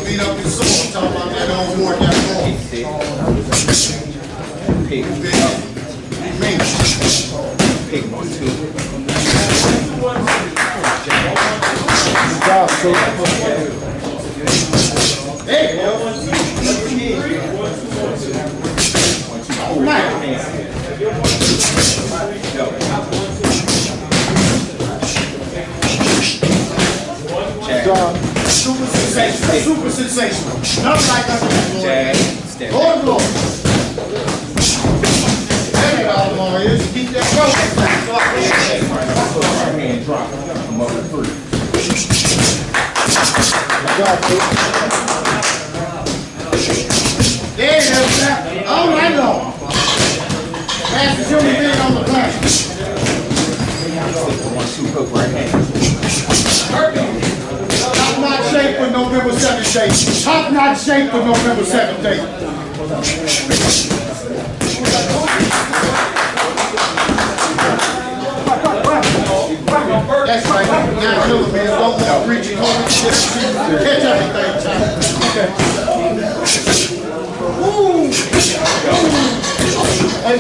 Beat up your soul. Talking about that old war, that ball. Pick. Me. Pick 1, 2. Good job, coach. There you go. Oh, man. Good job. Super sensational. Super sensational. Nothing like that. Lord, Lord. There you go, Lord. Keep that going. Right hand drop. I'm over 3. Good job, coach. There you go, sir. All right, Lord. Fastest human being on the planet. 1, 2 hook right hand. Top-notch shape for November 7th date. Top-notch shape for November 7th date. That's right. 9 millimeters. Don't want to reach it. Catch everything, Tom. Okay. Woo! Hey,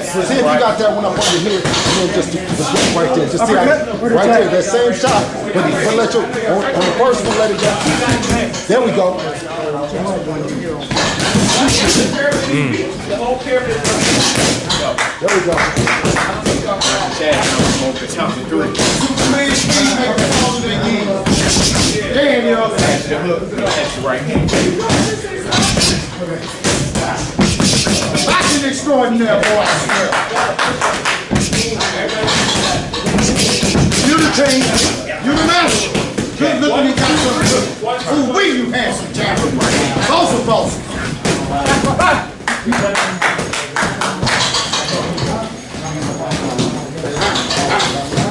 see if you got that one up on your head, and then just right there. Just see how, right there, that same shot. But let your, on the first one, let it go. There we go. There we go. Superman speed makes it all the game. There you go. That's the hook. That's the right hand. Boxing extraordinaire, boy. You the king. You the master. Good looking, you got some good. Ooh, we you handsome champion. Both of both.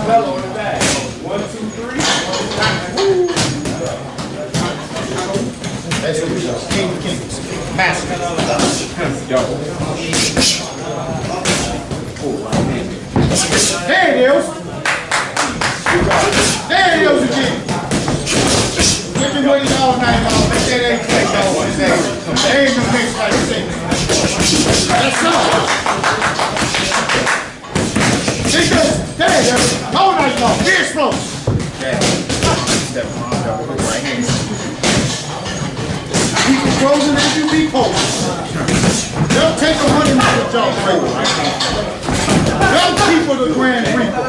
Fellow in the back. 1, 2, 3. That's what we are. King of kings. Master. There it is. There it is again. We've been waiting all night long. That ain't take over today. There ain't no mix like this. That's all. There it is. All night long. Be explosive. You can frozen as you be cold. They'll take 100 minutes off. They'll keep for the Grand Reaper.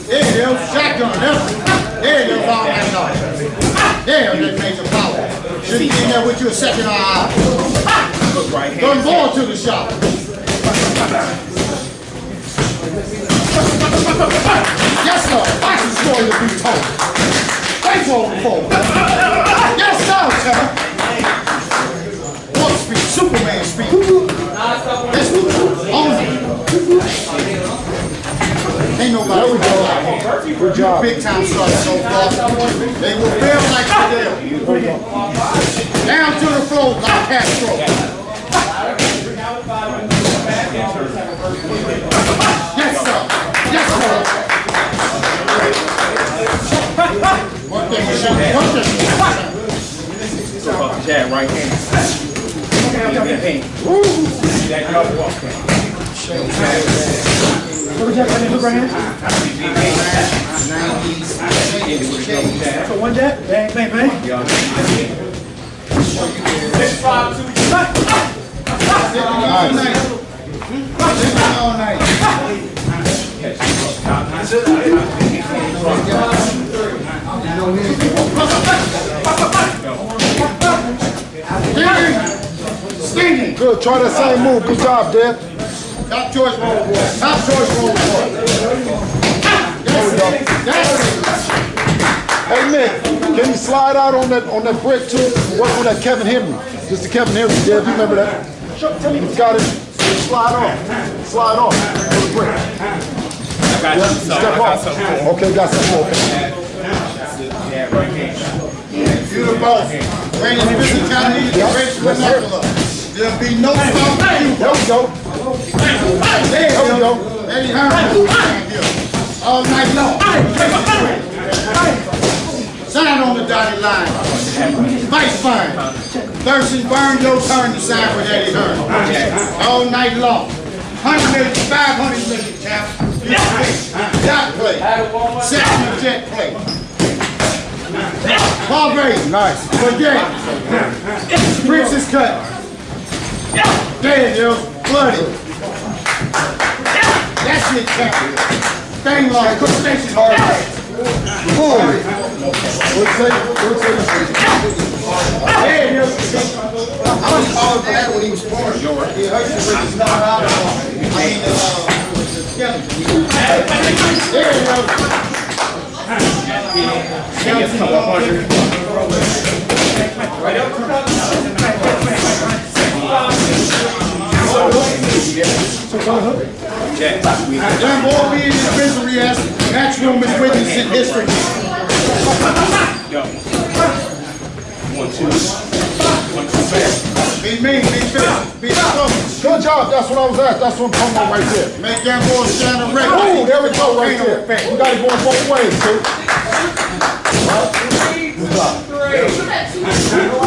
There it is. Shotgun. There it is. All night long. There that makes a power. Should be in there with you a second eye. Done ball to the shot. Yes, sir. That's a story to be told. Thanks all for. Yes, sir, sir. What speed? Superman speed. That's ain't nobody. There we go. Good job. Big time started so far. They will feel like Fidel. Down to the floor like Castro. Yes, sir. Yes, sir. One thing. Jab right hand. That double walk. What was that? Right hand? So one jab? Bang, bang, bang. 6, 5, 2, All night. Stinging. Good. Try that same move. Good job, Dev. Top choice roll boy. Top choice roll boy. There we go. Hey man, can you slide out on that brick too? Work on that Kevin Henry. Just the Kevin Henry, Dev. You remember that? You got it. Slide on. Slide on. To the brick. I got you. Step off. Okay, got some more. Yeah, right hand. You the boss. Brandon physicality is the greatest vernacular. There'll be no stop. There we go. There you go. Eddie Hearn. All night long. Sign on the dotted line. Vice fine. Thurston, burn your turn to sign with Eddie Hearn. All night long. 100 million, 500 million, champ. Dot play. Second jet play. Paul Gray. Nice. Forget. Princess cut. There it is. Bloody. That's it, champ. Thing like station hard. Holy. There it is. I was calling for that when he was born. He hurt you with his nut out. There it is. Gamboa being in the misery as Matchroom is witnessing history. Be mean, be fair, be strong. Good job. That's what I was at. That's what I'm talking about right there. Make Gamboa stand a record. Oh, there we go right there. You got it going both ways, too. Right? Good job.